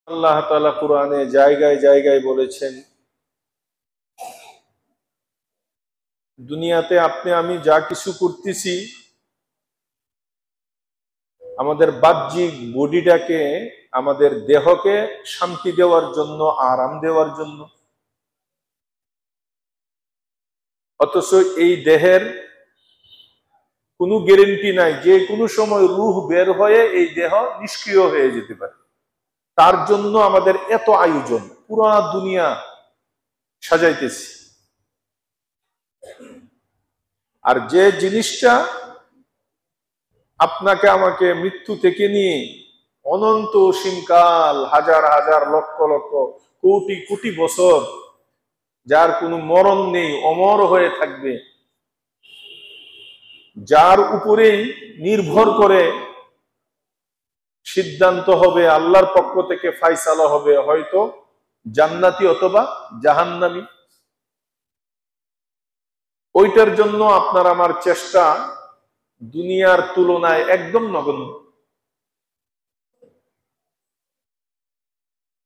আল্লাহ তাআলা কুরআনে জায়গায় জায়গায় বলেছেন, দুনিয়াতে আপনি আমি যা কিছু করতেছি আমাদের বাহ্যিক বডিটাকে, আমাদের দেহকে শান্তি দেওয়ার জন্য, আরাম দেওয়ার জন্য। অথচ এই দেহের কোনো গ্যারান্টি নাই, যে কোনো সময় রূহ বের হয়ে এই দেহ নিষ্ক্রিয় হয়ে যেতে পারে। তার জন্য আমাদের এত আয়োজন, পুরা দুনিয়া সাজাইতেছি। আর যে জিনিসটা আপনাকে আমাকে মৃত্যু থেকে নিয়ে অনন্ত অসীমকাল, হাজার হাজার লক্ষ লক্ষ কোটি কোটি বছর, যার কোনো মরণ নেই, অমর হয়ে থাকবে, যার উপরেই নির্ভর করে সিদ্ধান্ত হবে, আল্লাহর পক্ষ থেকে ফায়সালা হবে, হয়তো জান্নাতি অথবা জাহান্নামী, ওইটার জন্য আপনার আমার চেষ্টা দুনিয়ার তুলনায় একদম নগণ্য।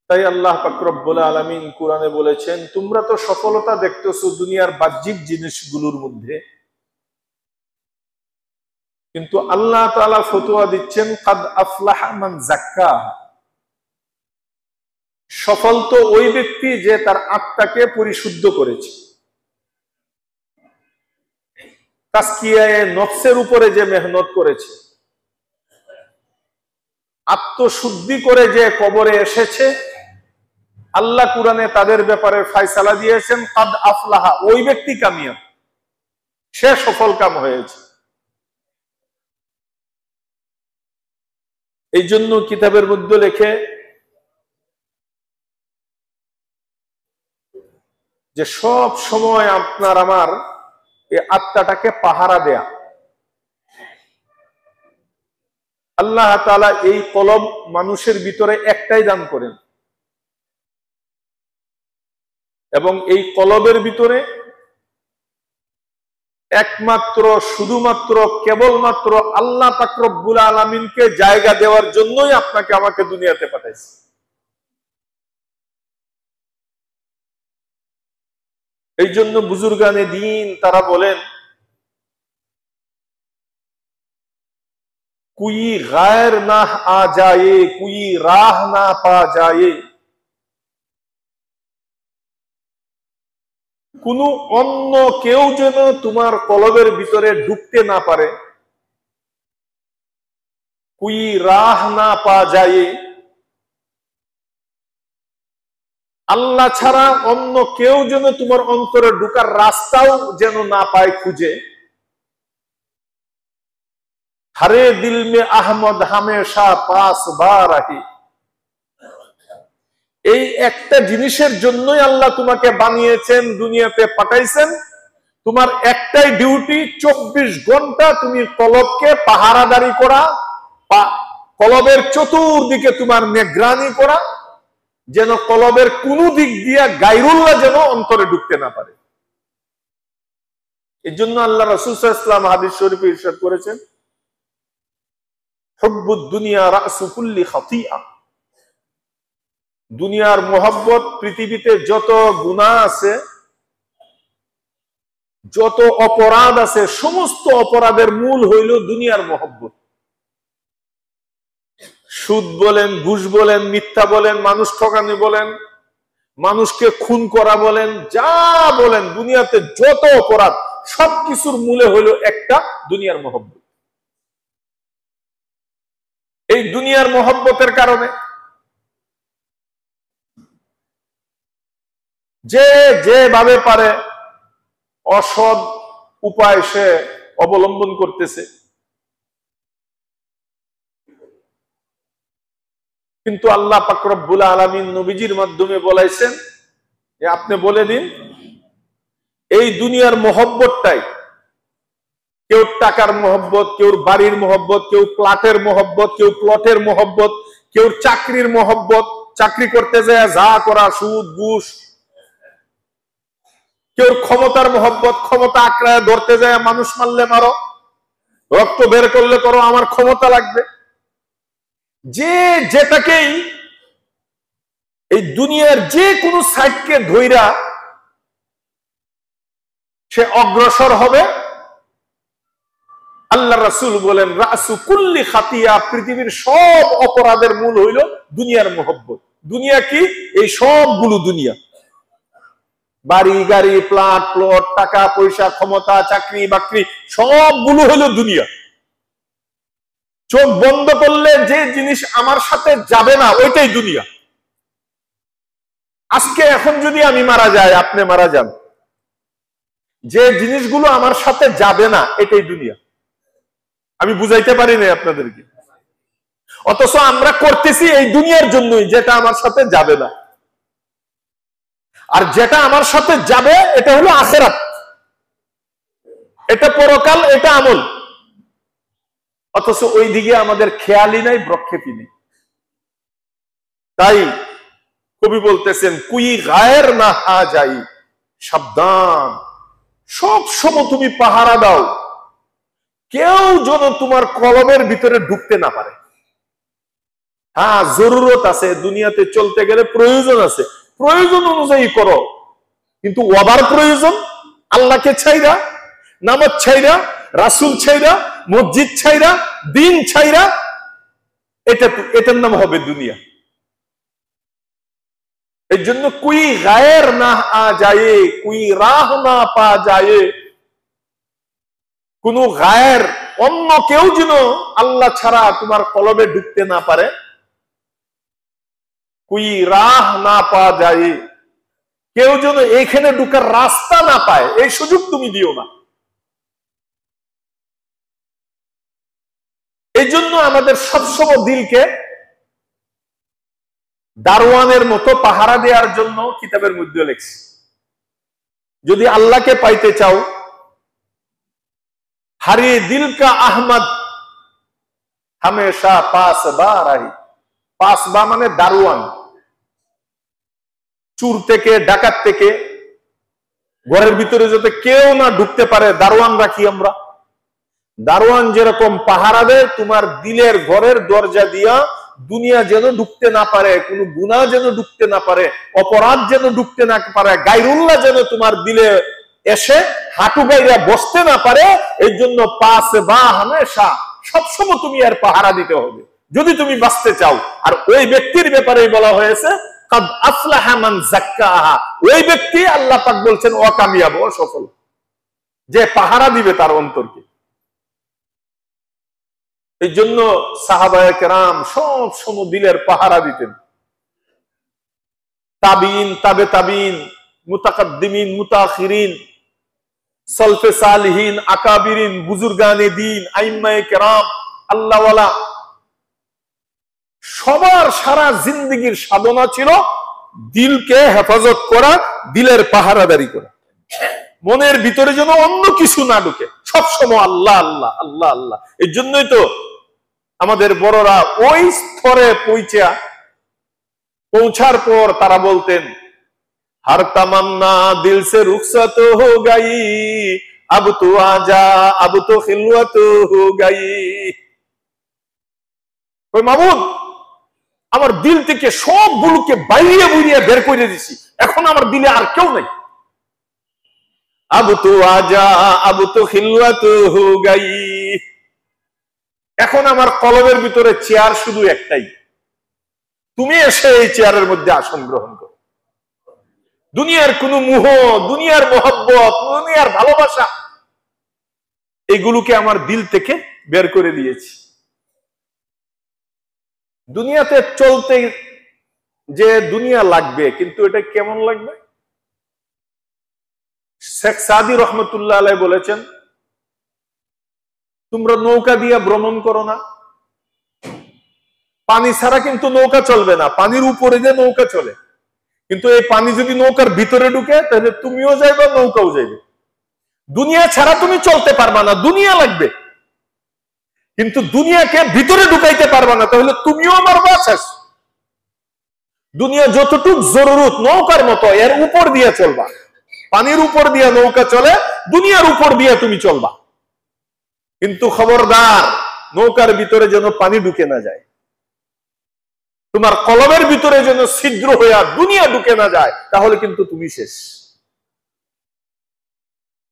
তাই আল্লাহ পাক রব্বুল আলামিন কুরআনে বলেছেন, তোমরা তো সফলতা দেখতেছো দুনিয়ার বাহ্যিক জিনিসগুলোর মধ্যে, কিন্তু আল্লাহ তাআলা ফতোয়া দিচ্ছেন, কাদ আফলাহা মান যাক্কাহা, সফল তো ওই ব্যক্তি যে তার আত্মাকে পরিশুদ্ধ করেছে, তাজকিয়ায়ে নফসের উপরে যে মেহনত করেছে, আত্মশুদ্ধি করে যে কবরে এসেছে। আল্লাহ কুরআনে তাদের ব্যাপারে ফায়সালা দিয়েছেন, কাদ আফলাহা, ওই ব্যক্তি কামিয়াব, সে সফল কাম হয়েছে। এই জন্য কিতাবের মধ্যে লেখে যে সব সময় আপনার আমার এই আত্মাটাকে পাহারা দেয়া। আল্লাহ তাআলা এই কলব মানুষের ভিতরে একটাই দান করেন, এবং এই কলবের ভিতরে একমাত্র, শুধুমাত্র, কেবলমাত্র আল্লাহ পাক রব্বুল আলামিনকে জায়গা দেওয়ার জন্যই আপনাকে আমাকে দুনিয়াতে পাঠাইছে। এই জন্য বুজুর্গানে দ্বীন তারা বলেন, কুই গায়র না আ যায়, কুই রাহ না পা যায়, কোন অন্য কেউ যেন তোমার কলবের ভিতরে ঢুকতে না পারে, কুই রাহ না পা যায়, আল্লাহ ছাড়া অন্য কেউ যেন তোমার অন্তরে ঢুকার রাস্তাও যেন না পায় খুঁজে। হরে দিল মে আহমদ হামেশা পাস বারাহি, এই একটা জিনিসের জন্যই আল্লাহ তোমাকে বানিয়েছেন, দুনিয়াতে পাঠাইছেন। তোমার একটাই ডিউটি, 24 ঘন্টা তুমি কলবকে পাহারাদারি করা, কলবের চতুর্দিকে তোমার নিগরানি করা, যেন কলবের কোন দিক দিয়া গায়রুল্লাহ যেন অন্তরে ঢুকতে না পারে। এই জন্য আল্লাহ রাসূল সাল্লাল্লাহু আলাইহি ওয়াসাল্লাম হাদিস শরীফে ইরশাদ করেছেন, হুব্বুদ দুনিয়া রাসু কুল্লি খাতিআ, দুনিয়ার মোহাব্বত, পৃথিবীতে যত গুনাহ আছে, যত অপরাধ আছে, সমস্ত অপরাধের মূল হইল দুনিয়ার মোহাব্বত। সুদ বলেন, ঘুষ বলেন, মিথ্যা বলেন, মানুষ ঠকানি বলেন, মানুষকে খুন করা বলেন, যা বলেন, দুনিয়াতে যত অপরাধ, সবকিছুর মূলে হইল একটা, দুনিয়ার মোহাব্বত। এই দুনিয়ার মোহাব্বতের কারণে যে যেভাবে পারে অসৎ উপায় সে অবলম্বন করতেছে। কিন্তু আল্লাহ পাক রব্বুল আলামিন নবীজির মাধ্যমে বলাইছেন যে আপনি বলে দিন, এই দুনিয়ার মোহব্বতটাই, কেউ টাকার মোহব্বত, কেউ বাড়ির মোহব্বত, কেউ প্লাটের মোহব্বত, কেউ প্লটের মোহব্বত, কেউ চাকরির মোহব্বত, চাকরি করতে যায় যা করা, সুদ ঘুষ, কেউ ক্ষমতার মোহব্বত, ক্ষমতা আঁকড়ায় ধরতে যায়, মানুষ মারলে মারো, রক্ত বের করলে করো, আমার ক্ষমতা লাগবে। যে যেটাকেই এই দুনিয়ার যে কোনো সাইডকে ধইরা সে অগ্রসর হবে। আল্লাহ রাসূল বলেন রাসু কুল্লি খাতিয়া, পৃথিবীর সব অপরাধের মূল হইল দুনিয়ার মোহব্বত। দুনিয়া কি? এই সবগুলো দুনিয়া, বাড়ি গাড়ি, প্লট, টাকা পয়সা, ক্ষমতা, চাকরি বাকরি, সবগুলো হইল দুনিয়া। চোখ বন্ধ করলে যে জিনিস আমার সাথে যাবে না ওইটাই দুনিয়া। আজকে এখন যদি আমি মারা যাই, আপনি মারা যান, যে জিনিসগুলো আমার সাথে যাবে না এটাই দুনিয়া। আমি বুঝাইতে পারি না আপনাদেরকে। অথচ আমরা করতেছি এই দুনিয়ার জন্যই, যেটা আমার সাথে যাবে না। আর যেটা আমার সাথে যাবে এটা হলো আখিরাত, এটা পরকাল, এটা আমল। অথচ ওই দিকে আমাদের খেয়ালই নাই, ব্রক্ষেপই নেই। তাই কবি বলতেছেন কুই গায়ের না হা যাই, সাবধান, সব সময় তুমি পাহারা দাও, কেউ যেন তোমার কলমের ভিতরে ঢুকতে না পারে। হ্যাঁ, জরুরত আছে, দুনিয়াতে চলতে গেলে প্রয়োজন আছে, প্রয়োজন অনুযায়ী করো। কিন্তু ওয়াবার প্রয়োজন, আল্লাহকে ছাইরা, নামাজ ছাইরা, রাসূল ছাইরা, মসজিদ ছাইরা, দিন ছাইরা, এটার নাম হবে দুনিয়া। এই জন্য কুই গায়ের না আ যায়, কুই রাহ না পা যায়, কোন গায়ের, অন্য কেউ যেন আল্লাহ ছাড়া তোমার কলবে ঢুকতে না পারে। কুই রাহ না পা যায়, কেউ যেন এখানে ঢুকার রাস্তা না পায়, এই সুযোগ তুমি দিও না। এই জন্য আমাদের সবসময় দিলকে দারওয়ানের মতো পাহারা দেওয়ার জন্য কিতাবের মধ্যে লেখছি, যদি আল্লাহকে পাইতে চাও, হারিয়ে দিল কা আহমদ হামেশা পাস বা রাহি। পাস বা মানে দারওয়ান, চুর থেকে, ডাকাত থেকে ঘরের ভিতরে যাতে কেউ না ঢুকতে পারে, দারওয়ান রাখি আমরা। দারওয়ান যেরকম পাহারা দেয় তোমার দিলের ঘরের দরজা দিয়া, দুনিয়া যেন ঢুকতে না পারে, কোন গুনাহ যেন ঢুকতে না পারে, অপরাধ যেন ঢুকতে না পারে, গায়রুল্লাহ যেন তোমার দিলে এসে হাঁটু গাইরা বসতে না পারে। এই জন্য পাস বা হামেশা, সবসময় তুমি আর পাহারা দিতে হবে যদি তুমি বাঁচতে চাও। আর ওই ব্যক্তির ব্যাপারেই বলা হয়েছে কাদ আফলাহা মান যাক্কাহা, ওই ব্যক্তি আল্লাহ পাক বলছেন অকামিয়াব, অসফল, যে পাহারা দিবে তার অন্তরকে। এই জন্য সাহাবায়ে কেরাম সব সময় দিলের পাহারা দিতেন। তাবিন, তাবে তাবিন, মুতাকাদ্দিমিন, মুতাখিরিন, সলফে সালিহিন, আকাবিরিন, বুজুর্গানে দ্বীন, আইম্মায়ে কেরাম, আল্লাহওয়ালা, সবার সারা জিন্দেগীর সাধনা ছিল দিলকে হেফাজত করা, দিলের পাহারাদারি করা, মনের ভিতরে যেন অন্য কিছু না ঢুকে, সবসময় আল্লাহ আল্লাহ আল্লাহ আল্লাহ। এই জন্যই তো আমাদের বড়রা ওই স্তরে পৌঁছার পর তারা বলতেন हर तमन्ना दिल से रुखसत हो गई, अब तो आजा, अब तो खिलवत हो गई। ওই মামুন, আমার দিল থেকে সবগুলোকে বাইরে বুড়িয়ে বের করে দিছি, এখন আমার দিলে আর কেউ নাই। अब तो आजा, अब तो खिलवत हो गई। এখন আমার কলবের ভিতরে চেয়ার শুধু একটাই, তুমি এসে এই চেয়ারের মধ্যে আসন গ্রহণ করো। দুনিয়ার কোন মোহ, দুনিয়ার মহব্বত, দুনিয়ার ভালোবাসা, এগুলোকে আমার দিল থেকে বের করে দিয়েছি। দুনিয়াতে চলতে যে দুনিয়া লাগবে, কিন্তু এটা কেমন লাগবে? শেখ সাদি রহমতুল্লাহ আলাইহি বলেছেন, তোমরা নৌকা দিয়ে ভ্রমণ করো না, পানি ছাড়া কিন্তু নৌকা চলবে না, পানির উপরে যে নৌকা চলে। কিন্তু এই পানি যদি নৌকার ভিতরে ঢুকে তাহলে তুমিও যাইবে, নৌকাও যাইবে। দুনিয়া ছাড়া তুমি চলতে পারবা না, দুনিয়া লাগবে। কিন্তু দুনিয়াকে ভিতরে ঢুকাইতে পারবা না, তাহলে তুমিও মারবা, শেষ। দুনিয়া যতটুক জরুরত, নৌকার মতো, এর উপর দিয়ে চলবা। পানির উপর দিয়ে নৌকা চলে, দুনিয়ার উপর দিয়ে তুমি চলবা। কিন্তু খবরদার, নৌকার ভিতরে যেন পানি ঢুকে না যায়। তোমার কলবের ভিতরে যেন ছিদ্র হইয়া দুনিয়া ঢুকে না যায়, তাহলে কিন্তু তুমি শেষ।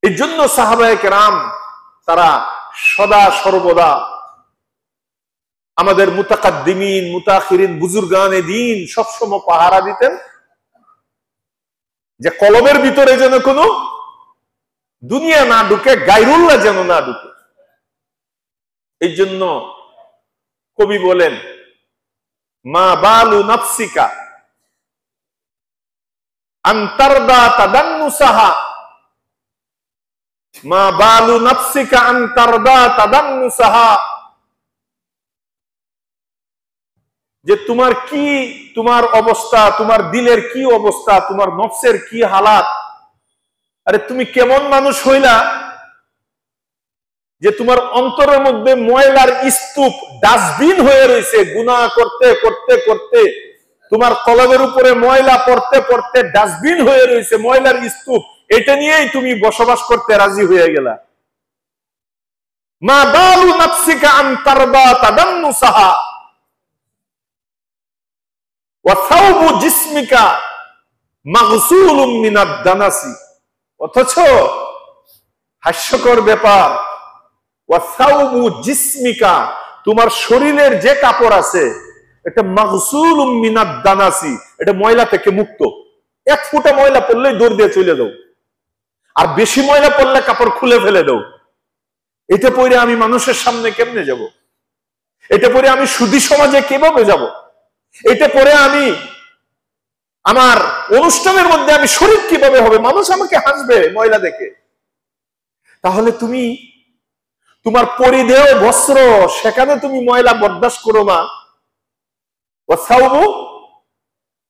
এই জন্য সাহাবায়ে কেরাম তারা সদা সর্বদা আমাদের মুতাকাদ্দিমিন মুতাখিরিন বুজুর্গানে দ্বীন সবসময় পাহারা দিতেন যে কলবের ভিতরে যেন কোনো দুনিয়া না ঢুকে, গায়রুল্লাহ যেন না ঢুকে। এই জন্য কবি বলেন, মা বালু নাফসিকা আনতারদা তাদান্নুসাহা, মা বালু নাফসিকা আনতারদা তাদান্নুসাহা, যে তোমার কি, তোমার অবস্থা, তোমার দিলের কি অবস্থা, তোমার নফসের কি হালাত। আরে তুমি কেমন মানুষ হইলা যে তোমার অন্তরের মধ্যে ময়লার স্তূপ ডাস্টবিন হয়ে রয়েছে, গুনাহ করতে করতে করতে তোমার কলবের উপরে ময়লা পড়তে পড়তে ডাস্টবিন হয়ে রয়েছে, ময়লার স্তূপ, এটা নিয়েই তুমি বসবাস করতে রাজি হয়ে গেলা। মা বালু নাফসিকা আন তারদা তাদান্নুসাহা ওয়া সাওবু জিসমিকা মাগসুলুম মিনাদ দানাসি। অথচ হাস্যকর ব্যাপার, ওয়া সাওবু জিসমিকা, তোমার শরীরের যে কাপড় আছে এটা মাগসুলুম মিনাদ দানাসি, এটা ময়লা থেকে মুক্ত। এক ফুটা ময়লা পড়লেই দৌড় দিয়ে চলে দাও, আর বেশি ময়লা পড়লে কাপড় খুলে ফেলে দাও। এটা পরে আমি মানুষের সামনে কেমনে যাব? এটা পরে আমি সুধী সমাজে কিভাবে যাব? এটা পরে আমি আমার অনুষ্ঠানের মধ্যে আমি শরীর কিভাবে হবে? মানুষ আমাকে হাসবে ময়লা দেখে। তাহলে তুমি তোমার পরিধেয় বস্ত্র, সেখানে তুমি ময়লা বরদাস্ত করো না। ওয়া সাওবু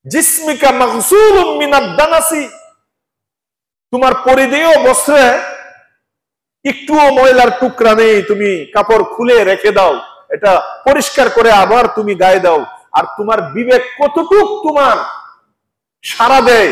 জিসমিকা মাগসুলুম মিনাদ দানাসি, তোমার পরিধেয় বস্ত্রে একটুও ময়লার টুকরা নেই, তুমি কাপড় খুলে রেখে দাও, এটা পরিষ্কার করে আবার তুমি গায়ে দাও। আর তোমার বিবেক কতটুক তোমার সাড়া দেয়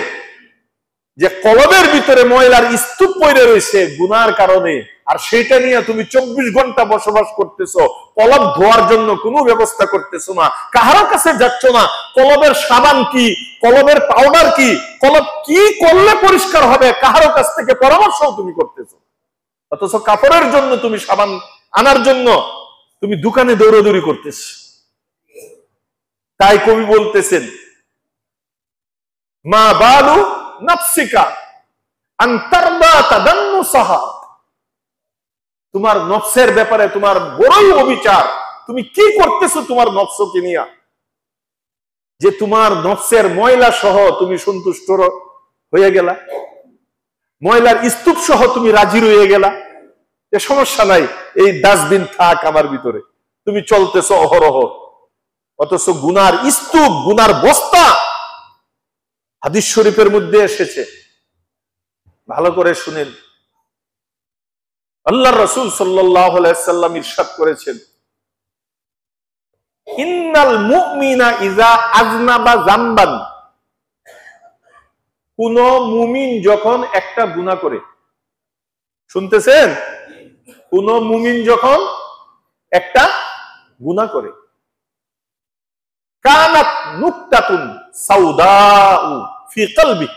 যে কলবের ভিতরে ময়লার স্তূপ পড়ে রয়েছে গুনার কারণে, আর সেটা নিয়ে তুমি 24 ঘন্টা বসবাস করতেছো, কলব ধোয়ার জন্য কোনো ব্যবস্থা করতেছো না, কাহার কাছে যাচ্ছ না, কলবের সাবান কি, কলবের পাউডার কি, কলব কি করলে পরিষ্কার হবে, কাহার কাছ থেকে পরামর্শ তুমি করতেছো। অথচ কাপড়ের জন্য তুমি সাবান আনার জন্য তুমি দোকানে দৌড়াদৌড়ি করতেছ। তাই কবি বলতেছেন, মা বালু নাফসিকা আন তারদা তাদান্নুসাহা, তোমার নফসের ব্যাপারে তোমার বড়ই অবিচার। তুমি কি করতেছো তোমার নফসকে নিয়ে, যে তোমার নফসের ময়লা সহ তুমি সন্তুষ্ট হয়ে গেলা, ময়লার স্তূপ সহ তুমি রাজি রয়ে গেলা, এ সমস্যা নাই, এই ডাস্টবিন থাক আমার ভিতরে, তুমি চলতেছো অহরহ। অথচ গুনার স্তূপ, গুনার বস্তা হাদিস শরীফের মধ্যে এসেছে, ভালো করে শুনেন। আল্লাহর রাসূল সাল্লাল্লাহু আলাইহি ওয়াসাল্লাম ইরশাদ করেছেন, ইন্নাল মুমিনা ইযা আযনাবা যামবান, কোন মুমিন যখন একটা গুনাহ করে, শুনতেছেন, কোন মুমিন যখন একটা গুনাহ করে, কানাত নুকতাতুন সাউদাউ ফি কলবি,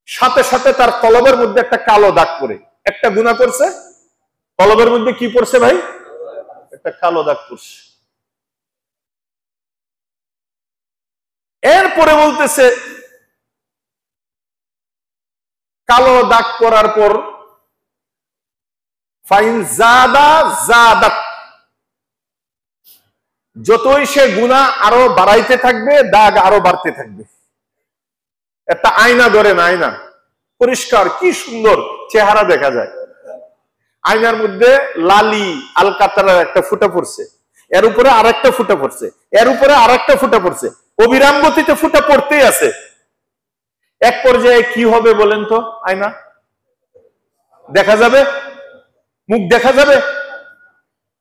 সাথে সাথে তার কলবের মধ্যে একটা কালো দাগ পড়ে। একটা গুনাহ করছে, কলবের মধ্যে কি পড়ছে ভাই? একটা কালো দাগ পড়ছে। এরপরে বলতেছে, কালো দাগ পড়ার পর ফাইন জাদা জাদাত, যতই সে গুনাহ আরো বাড়াইতে থাকবে, দাগ আরো বাড়তে থাকবে। একটা আয়না ধরেন, আয়না পরিষ্কার, কি সুন্দর চেহারা দেখা যায়, আয়নার মধ্যে লালি আলকাতারার একটা ফুটা পড়ছে, এর উপরে আরেকটা ফুটা পড়ছে, এর উপরে আরেকটা ফুটা পড়ছে, অবিরাম গতিতে ফুটা পড়তেই আছে। এক পর্যায়ে কি হবে বলেন তো? আয়না দেখা যাবে, মুখ দেখা যাবে?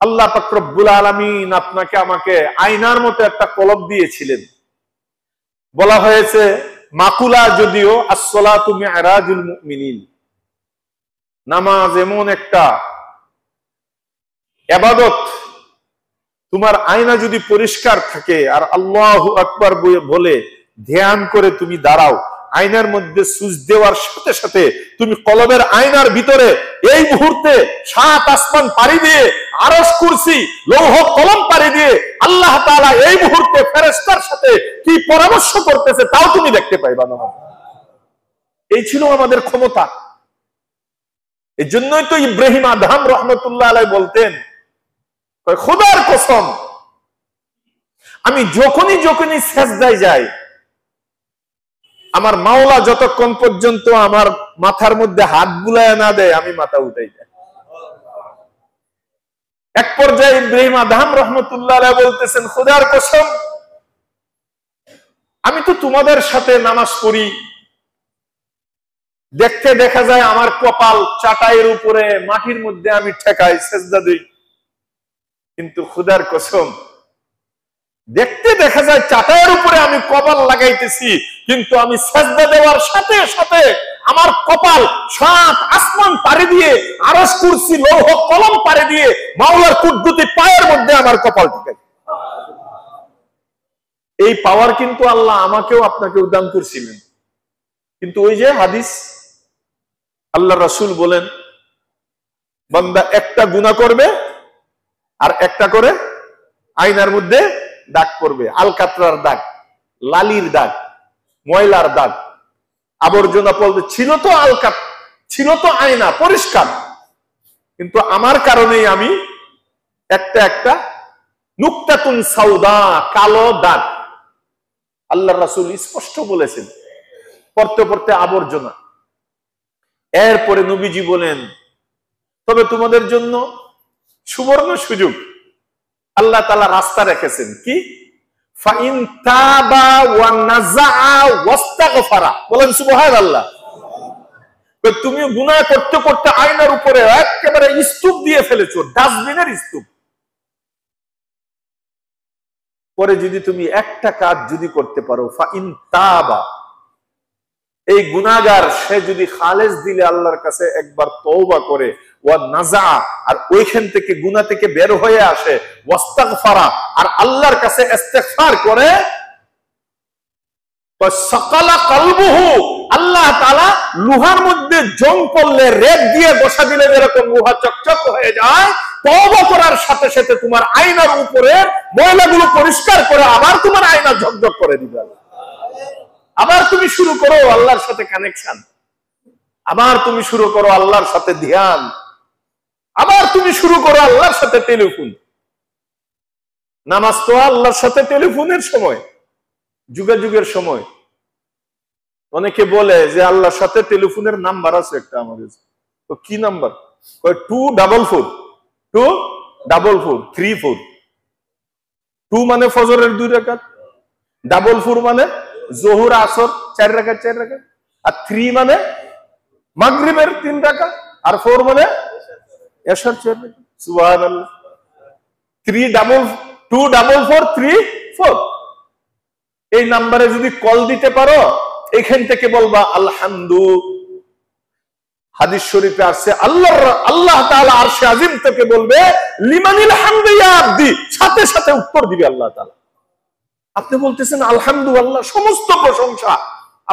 আল্লাহ পাক রব্বুল আলামিন আপনাকে আমাকে আয়নার মতো একটা কলব দিয়েছিলেন। বলা হয়েছে মাকুলা, যদিও আসসালাতু মি'রাজুল মুমিনিন, নামাজ এমন একটা ইবাদত, তোমার আয়না যদি পরিষ্কার থাকে আর আল্লাহু আকবার বলে ধ্যান করে তুমি দাঁড়াও, আয়নার মধ্যে সুচ দেওয়ার সাথে সাথে তুমি কলবের আয়নার ভিতরে এই মুহূর্তে 7 আসমান পাড়ি দিয়ে, আরশ কুরসি লৌহ কলম পাড়ি দিয়ে আল্লাহ তাআলা এই মুহূর্তে ফেরেশতার সাথে কি পরামর্শ করতেছে তাও তুমি দেখতে পাইবা না। এই ছিল আমাদের ক্ষমতা। এই জন্যই তো ইব্রাহিম আদহাম রহমতুল্লাহ আলাইহি বলতেন, খোদার কসম আমি যখনই সেজদায় যাই, আমার মাওলা যতক্ষণ পর্যন্ত আমার মাথার মধ্যে হাত বুলায় না দেয় আমি মাথা উঠাই যাই। এক পর্যায়ে ইব্রাহিম আদহাম রহমতুল্লাহ আলাইহি বলতেছেন, খোদার কসম আমি তো তোমাদের সাথে নামাজ পড়ি, দেখতে দেখা যায় আমার কপাল চাটাইয়ের উপরে মাটির মধ্যে আমি ঠেকাই সেজদা দিই, কিন্তু খোদার কসম দেখতে দেখা যায় চাটাইয়ের উপরে আমি কপাল লাগাইতেছি, কিন্তু আমি সেজদা দেওয়ার সাথে সাথে আমার কপাল 7 আসমান পাড়ি দিয়ে, আরশ কুরসি লৌহ কলম পাড়ি দিয়ে মাওলার কুদরতি পায়ের মধ্যে আমার কপাল ঠেকাই। এই পাওয়ার কিন্তু আল্লাহ আমাকেও আপনাকেও দান করছিলেন। কিন্তু ওই যে হাদিস, আল্লাহ রাসূল বলেন, বান্দা একটা গুনাহ করবে আর একটা করে আয়নার মধ্যে দাগ পড়বে, আলকাতরার দাগ, লালির দাগ, ময়লার দাগ, আবর্জনা পড়বে। ছিল তো আলকাত, ছিল তো আয়না পরিষ্কার, কিন্তু আমার কারণেই আমি একটা একটা নুকতাতুন সাউদা, কালো দাগ। আল্লাহ রাসূল স্পষ্ট বলেছেন, পড়তে পড়তে আবর্জনা। এরপরে নবীজি বলেন, তবে তোমাদের জন্য সুবর্ণ সুযোগ, আল্লাহ তাআলা রাস্তা রেখেছেন। কি? ফাইন তাবা ওয়া নাযাআ ওয়াস্তাগফারা। বলেন সুবহানাল্লাহ। তুমি গুনাহ করতে করতে আয়নার উপরে একেবারে স্তূপ দিয়ে ফেলেছো, ডাস্টবিনের স্তূপ। পরে যদি তুমি একটা কাজ যদি করতে পারো, ফাইন তাবা, এই গুনাহগার সে যদি খালেস দিলে আল্লাহর কাছে একবার তওবা করে, ওয়া নাযা, আর ওইখান থেকে গুনাহ থেকে বের হয়ে আসে, ওয়াস্তাগফারা, আর আল্লাহর কাছে ইস্তিগফার করে, তো সাকালা কলবুহু, আল্লাহ তাআলা লোহার মধ্যে জং পড়লে রেত দিয়ে বসা দিলে যেরকম লোহা চকচক হয়ে যায়, তওবা করার সাথে সাথে তোমার আয়নার উপরে ময়লাগুলো পরিষ্কার করে আবার তোমার আয়না ঝকঝক করে দিবে। আবার তুমি শুরু করো আল্লাহর সাথে কানেকশন, আবার তুমি শুরু করো আল্লাহর সাথে ধ্যান, আবার তুমি শুরু করো আল্লাহর সাথে টেলিফোন। নামাজ তো আল্লাহর সাথে টেলিফোনের সময়, যুগের সময়। অনেকে বলে যে আল্লাহর সাথে টেলিফোনের নাম্বার আছে একটা আমাদের, তো কি নাম্বার? 244 244 34। 2 মানে ফজরের 2 রাকাত, 44 মানে যোহর আসর 4 রাকাত 4 রাকাত, আর 3 মানে মাগরিবের 3 রাকাত, আর 4 মানে এশার 4 রাকাত। সুবহানাল্লাহ। 24434। এই নাম্বারে যদি কল দিতে পারো, এখান থেকে বলবা আলহামদু। হাদিস শরীফে আছে আল্লাহ তাআলা আরশে আজিম থেকে বলবে, লিমানিল হামদু ইয়া আবদি, সাথে সাথে উত্তর দিবে আল্লাহ তাআলা। আপনি বলতেছেন আলহামদুলিল্লাহ, সমস্ত প্রশংসা,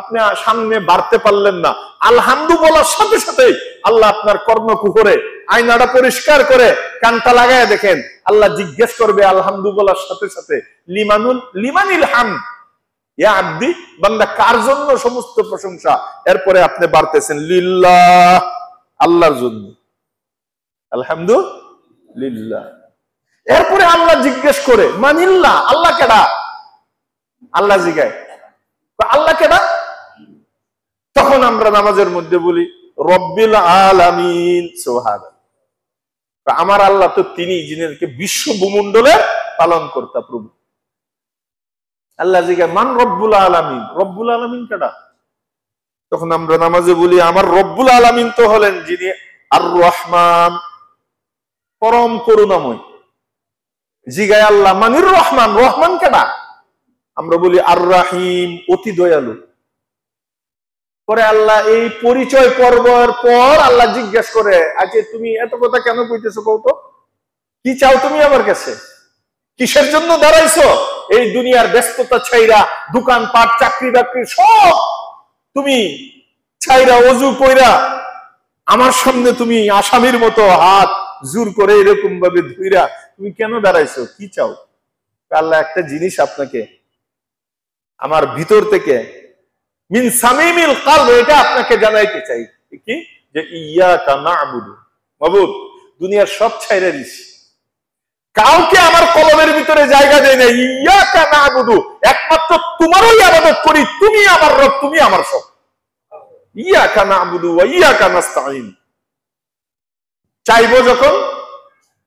আপনি সামনে বাড়তে পারলেন না, আলহামদু বলার সাথে সাথে আল্লাহ আপনার কর্ণকুহরে আয়নাটা পরিষ্কার করে কানটা লাগায় দেখেন, আল্লাহ জিজ্ঞেস করবে আলহামদু বলার সাথে সাথে, লিমানিল হামদ ইয়া আবদি, বান্দা কার জন্য সমস্ত প্রশংসা? এরপরে আপনি বাড়তেছেন লিল্লাহ, আল্লাহর জন্য, আলহামদুলিল্লাহ। এরপরে আল্লাহ জিজ্ঞেস করে মানিল্লাহ, আল্লাহ কেডা? আল্লাহ জিগায় আল্লাহ কেডা? তখন আমরা নামাজের মধ্যে বলি রব্বিল আলামিন। সুবহানাল্লাহ। আমার আল্লাহ তো তিনি যিনি বিশ্ব ভূমণ্ডলের পালন কর্তা, প্রভু। আল্লাহ জিগায় মান রব্বুল আলামিন, রব্বুল আলামিন কেডা? তখন আমরা নামাজে বলি আমার রব্বুল আলামিন তো হলেন যিনি আর রহমান, পরম করুণাময়। জিগায় আল্লাহ মানির রহমান, রহমান কেডা? আমরা বলি আর রাহিম, অতি দয়ালু। পরে আল্লাহ এই পরিচয় পর্বের পর আল্লাহ জিজ্ঞেস করে, আচ্ছা তুমি এত কথা কেন কইতেছো? কও তো কি চাও তুমি আমার কাছে? কিসের জন্য দাঁড়াইছো? এই দুনিয়ার ব্যস্ততা ছাইরা, দোকানপাট, চাকরি বাকরি সব তুমি ছাইরা, ওযু কইরা আমার সামনে তুমি আসামির মতো হাত জোর করে এরকম ভাবে ধুইরা তুমি কেন দাঁড়াইছো? কি চাও? আল্লাহ একটা জিনিস আপনাকে আমার ভিতর থেকে মিন সামিমিল কলব এটা আপনাকে জানাইতে চাই, কি? যে ইয়াকা না'বুদু, মাবুদ দুনিয়ার সব ছাইরা দিছি, কাউকে আমার কলবের ভিতরে জায়গা দেয় না। ইয়াকা না'বুদু, একমাত্র তোমারই ইবাদত করি, তুমি আমার রব, তুমি আমার সব। ইয়াকা না'বুদু ওয়া ইয়াকা নাস্তাঈন। চাইবো যখন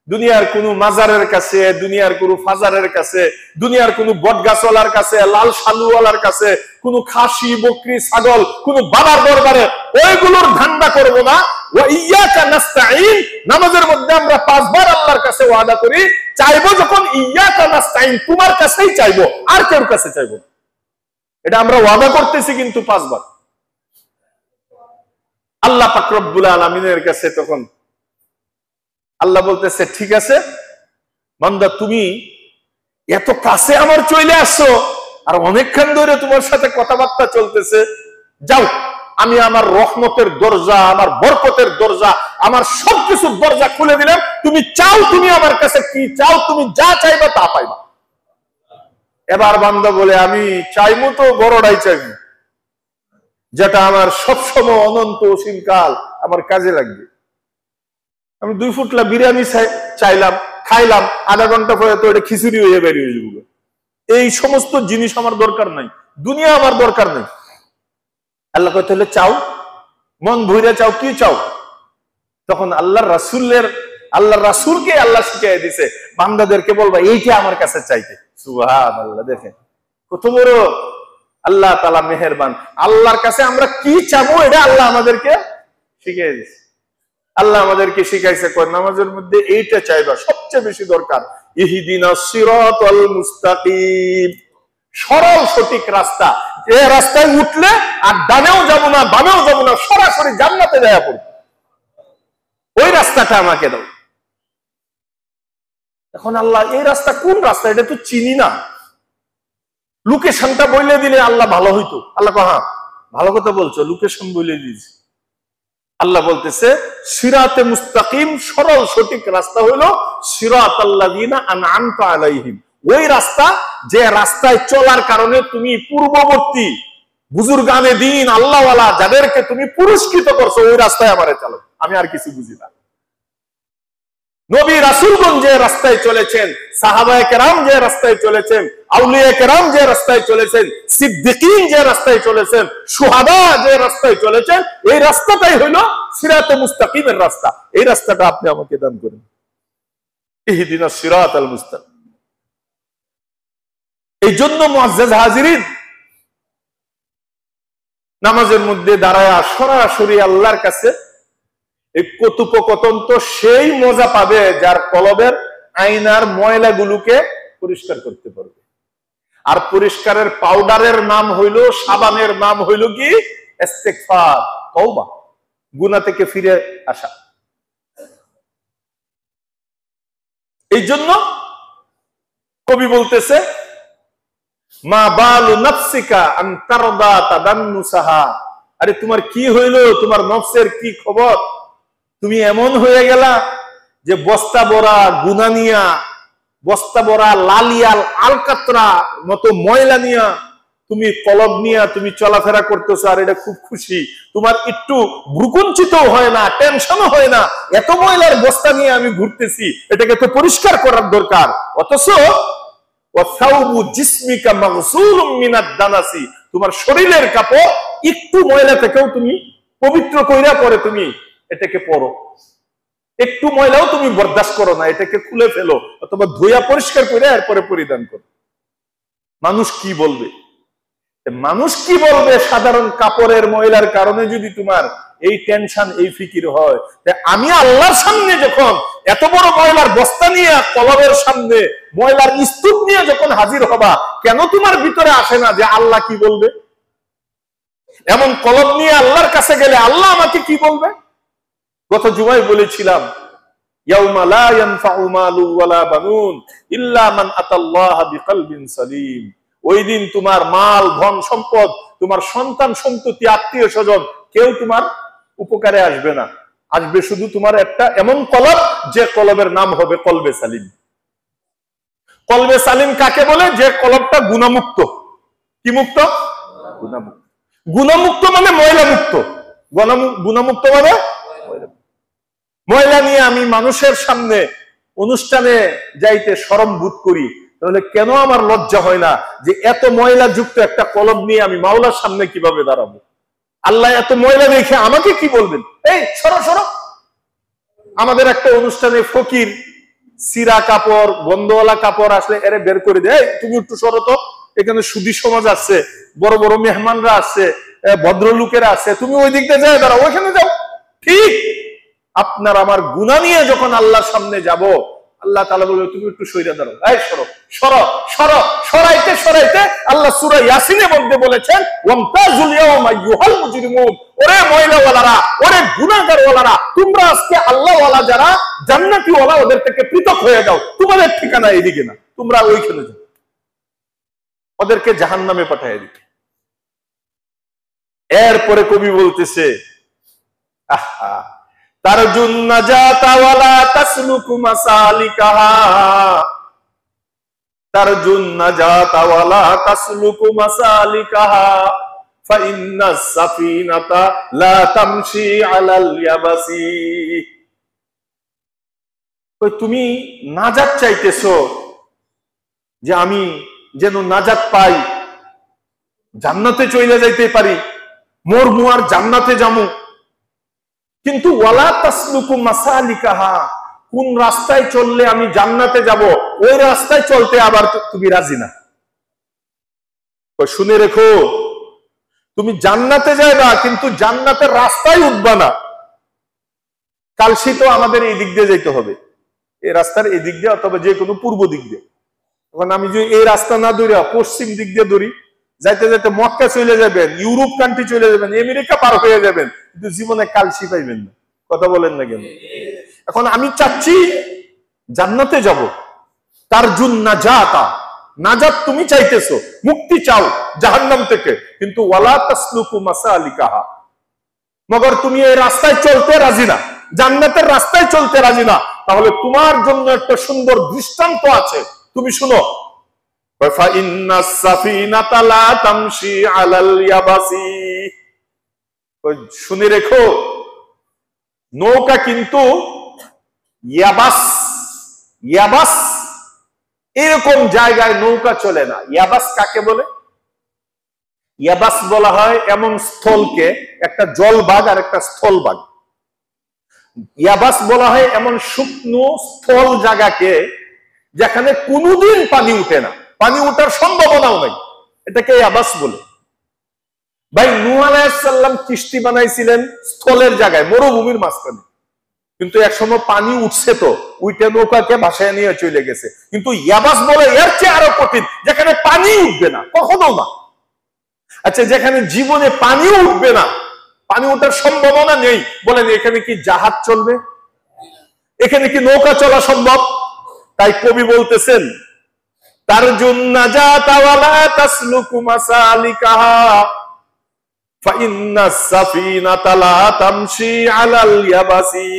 দুনিয়ার কোন মাজারের কাছে, দুনিয়ার কোন ফাজারের কাছে, দুনিয়ার কোন বটগাছওয়ালার কাছে, লাল শালুওয়ালার কাছে, কোন খাসি, বকরি, ছাগল, কোন বাবার দরবারে ওইগুলোর ধান্দা করব না। ওয়া ইয়াকা নাস্তাঈন, নামাজের মধ্যে আমরা 5 বার আল্লাহর কাছে ওয়াদা করি, চাইবো যখন ইয়াকা নাস্তাঈন, তোমার কাছেই চাইবো, আর কেউ কাছে চাইবো। এটা আমরা ওয়াদা করতেছি কিন্তু 5 বার। আল্লাহ পাক রব্বুল আলামিনের কাছে তখন আল্লাহ বলতেছে, ঠিক আছে বান্দা, তুমি এত কাছে আমার চলে আসছো, আর অনেকক্ষণ ধরে তোমার সাথে কথাবার্তা চলতেছে, যাও আমি আমার রহমতের দরজা, আমার বরকতের দরজা, আমার সবকিছুর দরজা খুলে দিলাম, তুমি চাও, তুমি আমার কাছে কি চাও, তুমি যা চাইবা তা পাইবা। এবার বান্দা বলে, আমি চাইবো তো বড়টাই চাইবো, যেটা আমার সবসময় অনন্ত অসীমকাল আমার কাজে লাগবে। আমি 2 ফুটলা বিরিয়ানি চাইলাম, খাইলাম, আধা ঘন্টা পরে তো এটা খিচুড়ি হয়ে বেরিয়ে যাবে। এই সমস্ত জিনিস আমার দরকার নাই, দুনিয়া আমার দরকার নেই। আল্লাহ কয়, তাহলে চাও, মন ভইরা চাও, কি চাও? তখন আল্লাহ রাসূলকে আল্লাহ শিখিয়ে দিছে, বান্দাদেরকে বলবা এইটা আমার কাছে চাইতে। সুবহানাল্লাহ, দেখেন কত বড় আল্লাহ তাআলা মেহেরবান। আল্লাহর কাছে আমরা কি চাবো এটা আল্লাহ আমাদেরকে শিখিয়ে দিছে। আল্লাহ আমাদেরকে শিখাইছে, কয় নামাজের মধ্যে এইটা চাইবা, সবচেয়ে বেশি দরকার ইহদিনাস সিরাতাল মুস্তাকিম, সরল সঠিক রাস্তা। এই রাস্তায় উঠলে আর ডানেও যাব না, বামেও যাব না, সরাসরি জান্নাতে যাওয়া পড়বে, ওই রাস্তাটা আমাকে দাও। এখন আল্লাহ, এই রাস্তা কোন রাস্তা এটা তো চিনি না, লোকেশনটা বলে দিলে আল্লাহ ভালো হইতো। আল্লাহ কয়, হ্যাঁ ভালো কথা বলছো, লোকেশন বলে দিয়েছি। আল্লাহ বলতেছে সিরাতে মুস্তাকিম, সরল সঠিক রাস্তা হলো সিরাতাল্লাযিনা আনআমতা আলাইহিম, ওই রাস্তা যে রাস্তায় চলার কারণে তুমি পূর্ববর্তী বুজুর্গানে দ্বীন আল্লাহওয়ালা যাদেরকে তুমি পুরস্কৃত করছো, ওই রাস্তায় আমারে চালাও, আমি আর কিছু বুঝি না। নবী রাসূলগণ যে রাস্তায় চলেছেন, সাহাবায়ে কেরাম যে রাস্তায় চলেছেন, আউলিয়া কেরাম যে রাস্তায় চলেছেন, সিদ্দিকীন যে রাস্তায় চলেছেন, শুহাদা যে রাস্তায় চলেছেন, এই রাস্তাটাই হলো সিরাতে মুস্তাকিমের রাস্তা। এই রাস্তাটা আপনি আমাকে দান করুন, ইহদিনাস সিরাতাল মুস্তাকিম। এই জন্য মুআজ্জাজ হাজিরিন, নামাজের মধ্যে দাঁড়ায় সরাসরি আল্লাহর কাছে এই কথোপকথন তো সেই মজা পাবে যার কলবের আয়নার ময়লাগুলোকে পরিষ্কার করতে পারবে। আর পরিষ্কারের পাউডারের নাম হইল, সাবানের নাম হইল কি? ইস্তিগফার, তওবা, গুনাহ থেকে ফিরে আসা। এই জন্য কবি বলতেছে, মা বালু নাফসিকা আন তারদা তাদান্নুসাহা, আরে তোমার কি হইল, তোমার নফসের কি খবর? তুমি এমন হয়ে গেলা যে বস্তা ভরা গুনাহ নিয়া, বস্তা ভরা লালিয়াল আলকাতরা মতো ময়লা নিয়া তুমি কলব নিয়া তুমি চলাফেরা করতেছো, আর এটা খুব খুশি, তোমার একটু ভ্রুকুঞ্চিত হয় না, টেনশনও হয় না, এত ময়লার বস্তা নিয়ে আমি ঘুরতেছি, এটাকে তো পরিষ্কার করার দরকার। অথচ ওয়াসাউবু জিসমিকা মাগসুলুম মিনাদ দানাসি, তোমার শরীরের কাপড় একটু ময়লা থেকেও তুমি পবিত্র কইরা পরে তুমি এটাকে পরো, একটু ময়লাও তুমি বরদাস্ত করো না, এটাকে খুলে ফেলো অথবা ধুইয়া পরিষ্কার করে এরপরে পরিধান করো। মানুষ কি বলবে? মানুষ কি বলবে? সাধারণ কাপড়ের ময়লার কারণে যদি তোমার এই টেনশন, এই ফিকির হয়, আমি আল্লাহর সামনে যখন এত বড় ময়লার বস্তা নিয়ে, কলবের সামনে ময়লার স্তূপ নিয়ে যখন হাজির হবা, কেন তোমার ভিতরে আসে না যে আল্লাহ কি বলবে? এমন কলব নিয়ে আল্লাহর কাছে গেলে আল্লাহ আমাকে কি বলবে? গত জুমায় বলেছিলাম, ইয়াউমা লা ইয়ানফাউ মালু ওয়ালা বানুন ইল্লা মান আতাল্লাহা বিকলবিন সালিম। ওই দিন তোমার মাল, ধন সম্পদ, তোমার সন্তান সন্ততি, আত্মীয় স্বজন কেউ তোমার উপকারে আসবে না। আসবে শুধু তোমার একটা এমন কলব, যে কলবের নাম হবে কলবে সালিম। কলবে সালিম কাকে বলে? যে কলবটা গুণামুক্ত। কি মুক্ত? গুণামুক্ত। গুণামুক্ত মানে ময়লা মুক্ত। গুণামুক্ত মানে ময়লা নিয়ে আমি মানুষের সামনে অনুষ্ঠানে যাইতে শরম বোধ করি, তাহলে কেন আমার লজ্জা হয় না যে এত ময়লা যুক্ত একটা কলব নিয়ে আমি মাওলার সামনে কিভাবে দাঁড়াবো? আল্লাহ এত ময়লা দেখে আমাকে কি বলবেন? এই সরো সরো। আমাদের একটা অনুষ্ঠানে ফকির সিরা কাপড়, গন্ধওয়ালা কাপড় আসলে এরে বের করে দেয়, তুমি একটু সরো তো, এখানে সুধী সমাজ আছে, বড় বড় মেহমানরা আছে, ভদ্রলোকেরা আছে, তুমি ওই দিক দিয়ে যাও, দাঁড়াও, ওইখানে যাও। ঠিক আপনার আমার গুনাহ নিয়ে যখন আল্লাহর সামনে যাব, আল্লাহ তাআলা বলবে তুমি একটু সইরা দাঁড়াও, এই সরো সরো সরো। সরাইতে সরাইতে আল্লাহ সূরা ইয়াসিনের মধ্যে বলেছেন ওয়ামতাজুল ইয়াওমা আইয়ুহাল মুজরিমুন, ওরে ময়লাওয়ালারা, ওরে গুনাহগারওয়ালারা, তোমরা আজকে আল্লাহওয়ালা যারা জান্নাতীওয়ালা, ওদের থেকে পৃথক হয়ে যাও, তোমাদের ঠিকানা এইদিকে না, তোমরা ওইখানে যাও। ওদেরকে জাহান্নামে পাঠিয়ে দিবে। এরপরে কবি বলতেছে আহা তারজুন নাজাতা ওয়ালা তাসলুকু মাসালিকাহা, তারজুন নাজাতা ওয়ালা তাসলুকু মাসালিকাহা ফাইন্নাস সাফিনাতা লা তামশি আলাল ইয়াবাসি। তুমি নাজাত চাইতেছো যে আমি যেন নাজাত পাই, জান্নাতে চলে যাইতে পারি, মোর মুয়ার জান্নাতে যামু, কিন্তু ওয়ালা তাসলুকু মাসালিকাহা, কোন রাস্তায় চললে আমি জান্নাতে যাব ওই রাস্তায় চলতে আবার তুমি রাজি না। শুনে রেখো, তুমি জান্নাতে যাইবা কিন্তু জান্নাতের রাস্তায় উঠবা না। কালসি তো আমাদের এই দিক দিয়ে যাইতে হবে, এই রাস্তার এই দিক দিয়ে অথবা যে কোনো পূর্ব দিক দিয়ে। এখন আমি যদি এই রাস্তা না ধরি, পশ্চিম দিক দিয়ে ধরি, যাইতে যাইতে মক্কা চলে যাবেন, ইউরোপ কান্ট্রি চলে যাবেন, আমেরিকা পার হয়ে যাবেন, কিন্তু জীবনে কালসি পাইবেন না। কথা বলেন না কেন? এখন আমি চাচ্ছি জান্নাতে যাব, তারজুন নাজাতা, নাজাত তুমি চাইতেছো, মুক্তি চাও জাহান্নাম থেকে, কিন্তু ওয়ালা তাসলুকু মাসালিকাহা, মগর তুমি এই রাস্তায় চলতে রাজি না, জান্নাতের রাস্তায় চলতে রাজি না। তাহলে তোমার জন্য একটা সুন্দর দৃষ্টান্ত আছে, তুমি শুনো। ফাইন্নাস সাফিনাতা লা তামশি আলাল ইয়াবাসি, শুনে রেখো, নৌকা কিন্তু ইয়াবাস, ইয়াবাস এরকম জায়গায় নৌকা চলে না। ইয়াবাস কাকে বলে? ইয়াবাস বলা হয় এমন স্থলকে, একটা জলভাগ আর একটা স্থলভাগ। ইয়াবাস বলা হয় এমন শুকনো স্থল জায়গাকে যেখানে কোনোদিন পানি উঠে না, পানি উঠার সম্ভাবনাও নাই, এটাকে ইয়াবাস বলে। ভাই নূহ আলাইহিস সালাম কিস্তি বানাইছিলেন স্থলের জায়গায়, মরুভূমির মাঝখানে, কিন্তু একসময় পানি উঠছে, তো উইটা নৌকাকে ভাসায় নিয়ে চলে গেছে। কিন্তু ইয়াবাস বলে এর চেয়ে আরো কঠিন, যেখানে পানি উঠবে না, কখনো না। আচ্ছা, যেখানে জীবনে পানিও উঠবে না, পানি ওঠার সম্ভাবনা নেই, বলেন এখানে কি জাহাজ চলবে? এখানে কি নৌকা চলা সম্ভব? তাই কবি বলতেছেন তারজুন নাজাতা ওয়ালা তাসলুকু মাসালিকাহা ফাইন্নাস সাফিনাতা লা তামশি আলাল ইয়াবাসি।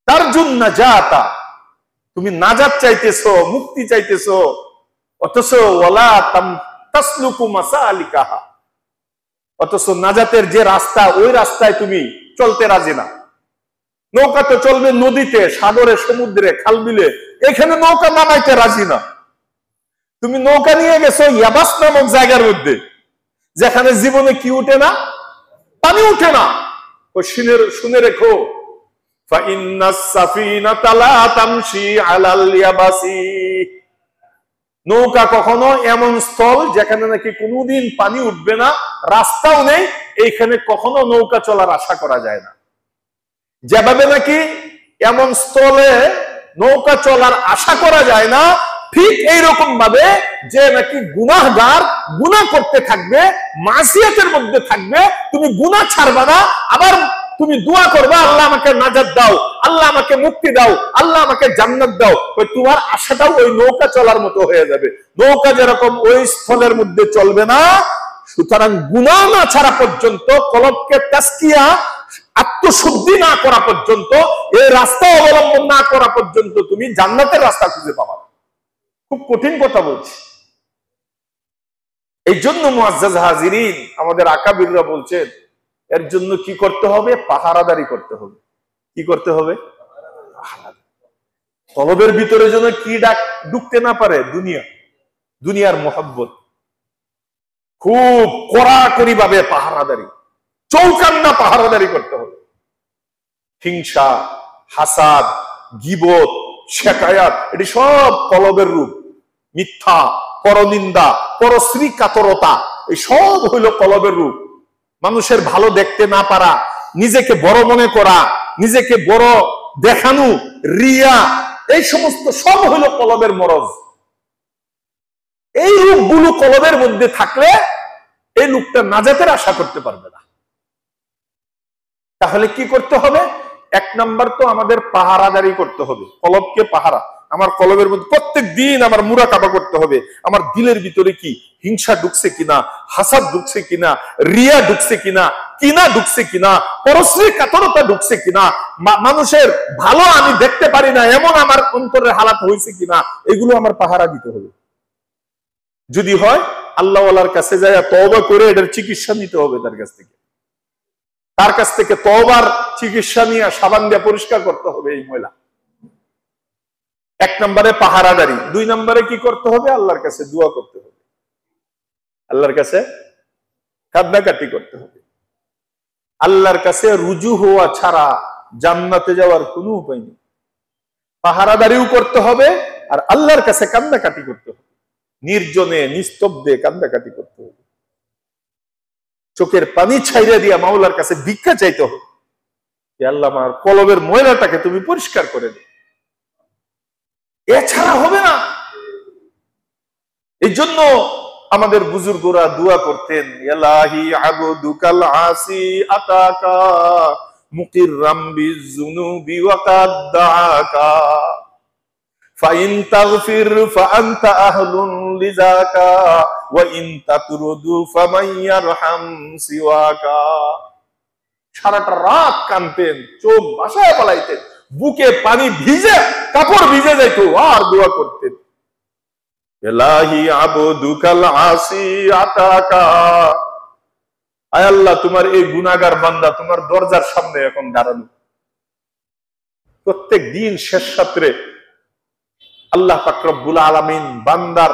তারজুন নাজাতা, তুমি নাজাত চাইতেছো, মুক্তি চাইতেছো, অথচ ওয়ালা তাসলুকু মাসালিকাহা, অথচ নাজাতের যে রাস্তা ওই রাস্তায় তুমি চলতে রাজি না। নৌকা তো চলবে নদীতে, সাগরে, সমুদ্রে, খালবিলে, এখানে নৌকা নামাইতে রাজি না। তুমি নৌকা নিয়ে গেছো ইয়াবাস নামক জায়গার মধ্যে, যেখানে জীবনে কি উঠে না, পানি উঠে না। শুনে রেখো, ফাইন্নাস সাফিনাতা লা তামশি আলাল ইয়াবাসি, নৌকা কখনো এমন স্থল যেখানে নাকি কোনোদিন পানি উঠবে না, রাস্তাও নেই, এইখানে কখনো নৌকা চলার আশা করা যায় না। যেভাবে নাকি এমন স্থলে নৌকা চলার আশা করা যায় না, ঠিক এইরকম ভাবে যে নাকি গুনাহগার গুনাহ করতে থাকবে, মাসিয়াতের মধ্যে থাকবে, তুমি গুনাহ ছাড়বা না, আবার তুমি দোয়া করবা আল্লাহ আমাকে নাজাত দাও, আল্লাহ আমাকে মুক্তি দাও, আল্লাহ আমাকে জান্নাত দাও, ওই তোমার আশাটাও ওই নৌকা চলার মতো হয়ে যাবে। নৌকা যেরকম ওই স্থলের মধ্যে চলবে না, সুতরাং গুনাহ না ছাড়া পর্যন্ত, কলবকে তাসকিয়া আত্মশুদ্ধি না করা পর্যন্ত, এই রাস্তা অবলম্বন না করা পর্যন্ত তুমি জান্নাতের রাস্তা খুঁজে পাবা না। খুব কঠিন কথা বলছি। এই জন্য মুআজ্জাজ হাজিরিন, আমাদের আকাবিররা বলছেন এর জন্য কি করতে হবে? পাহারাদারি করতে হবে। কি করতে হবে? কলবের ভিতরে যেন কি ডাক ঢুকতে না পারে? দুনিয়ার মোহাব্বত। খুব কড়াকড়ি ভাবে পাহারাদারি, চৌকান্না পাহারাদারি করতে হবে। হিংসা, হাসাদ, গীবত, শেকায়াত, এটি সব কলবের রূপ। মিথ্যা, পরনিন্দা, পরশ্রী কাতরতা, এই সব হইল কলবের রূপ। মানুষের ভালো দেখতে না পারা, নিজেকে বড় মনে করা, নিজেকে বড় দেখানো, রিয়া, এই সমস্ত সব হইল কলবের মরজ। এই রূপগুলো কলবের মধ্যে থাকলে এই লোকটা নাজাতের আশা করতে পারবে না। তাহলে কি করতে হবে? এক নাম্বার তো আমাদের পাহারাদারি করতে হবে, কলবকে পাহারা। আমার কলবের মধ্যে প্রত্যেক দিন আমার মুরাকাবা করতে হবে, আমার দিলের ভিতরে কি হিংসা ঢুকছে কিনা, হাসাদ ঢুকছে কিনা, রিয়া ঢুকছে কিনা, কিনা ঢুকছে কিনা, পরশ্রী কাতরতা ঢুকছে কিনা, মানুষের ভালো আমি দেখতে পারি না এমন আমার অন্তরের হালাত হয়েছে কিনা, এগুলো আমার পাহারা দিতে হবে। যদি হয় আল্লাহ ওয়ালার কাছে যায় তওবা করে এটার চিকিৎসা নিতে হবে তার কাছ থেকে তওবার চিকিৎসা নিয়ে সাবান দিয়ে পরিষ্কার করতে হবে এই ময়লা। এক নম্বরে পাহারাদারি। দুই নম্বরে কি করতে হবে? আল্লাহর কাছে দোয়া করতে হবে, আল্লাহর কাছে কান্নাকাটি করতে হবে। আল্লাহর কাছে রুজু হওয়া ছাড়া জান্নাতে যাওয়ার কোনো উপায় নেই। পাহারাদারিও করতে হবে আর আল্লাহর কাছে কান্নাকাটি করতে হবে, নির্জনে নিস্তব্ধে কান্নাকাটি করতে হবে। চোখের পানি ছাইরা দিয়া মাওলার কাছে ভিক্ষা চাইতে হবে, আল্লাহ আমার কলবের ময়লাটাকে তুমি পরিষ্কার করে দে। এছাড়া হবে না। এই জন্য আমাদের বুজুর্গরা দোয়া করতেন, ইলাহি আবদুকাল আসি আতাকা মুকিররাম বিযুনুবি ওয়া কাদ্দাকা ফাইন তাগফির ফাআনতা আহলুন লিযাকা ওয়া ইন তাতরুদু ফামান ইয়ারহাম সিওয়াকা। সারাটা রাত কাঁদতেন, চোখ ভাসায় পালাইতেন, বুকে পানি ভিজে, কাপড় ভিজে যাইতো, আর দোয়া করতেন, ইলাহি আবদুকাল আসি আতাকা, আয় আল্লাহ তোমার এই গুনাহগার বান্দা তোমার দরজার সামনে এখন দাঁড়ানো। প্রত্যেক দিন শেষ রাত্রে আল্লাহ পাক রব্বুল আলামিন বান্দার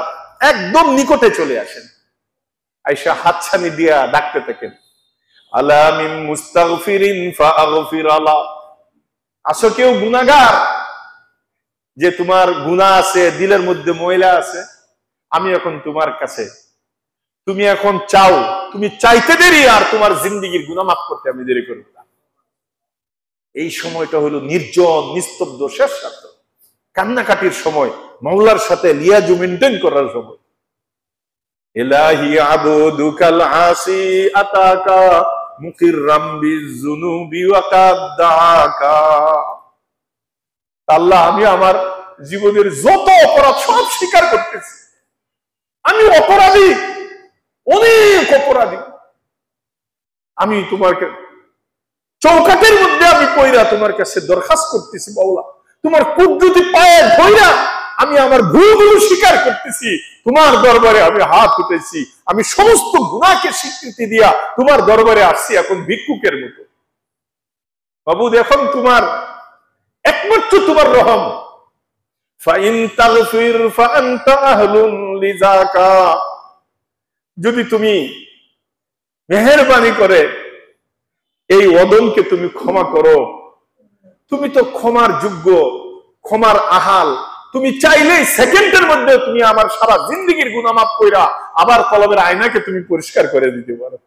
একদম নিকটে চলে আসেন, আয়েশা হাতছানি দিয়া ডাকতে থাকেন, আলা মিন মুস্তাগফিরিন ফাআগফির আলা। আসো কেউ গুনাহগার, যে তোমার গুনাহ আছে, দিলের মধ্যে ময়লা আছে, আমি এখন তোমার কাছে, তুমি এখন চাও, তুমি চাইতে দেরি আর তোমার জিন্দেগীর গুনাহ মাফ করতে আমি দেরি করব না। এই সময়টা হলো নির্জন, নিস্তব্ধ, শেষ রাত্র, কান্নাকাটির সময়, মাওলার সাথে লিয়াজু মেইনটেইন করার সময়। ইলাহি আবদুকাল আসি আতাকা মুকিররাম বিযুনুবি ওয়া কাদ্দাকা। আল্লাহ আমি আমার জীবনের যত অপরাধ সব স্বীকার করতেছি, আমি অপরাধী, অনেক অপরাধী। আমি তোমার চৌকাঠের মধ্যে আমি পয়রা তোমার কাছে দরখাস্ত করতেছি মাওলা, তোমার কুদরতি পায়ে ধইরা আমি আমার ভুলগুলো স্বীকার করতেছি, তোমার দরবারে আমি হাত উঠেছি, আমি সমস্ত গুনাহকে স্বীকৃতি দিয়া তোমার দরবারে আসছি এখন ভিক্ষুকের মতো। বাবু এখন তোমার একমাত্র তোমার রহম। ফাইন তাগফির ফাআনতা আহলুন লিযাকা, যদি তুমি মেহেরবানি করে এই ওদনকে তুমি ক্ষমা করো, তুমি তো ক্ষমার যোগ্য, ক্ষমার আহাল। তুমি চাইলেই সেকেন্ডের মধ্যে তুমি আমার সারা জিন্দেগীর গুনাহ মাফ কইরা আবার কলবের আয়নাকে তুমি পরিষ্কার করে দিতে পারো।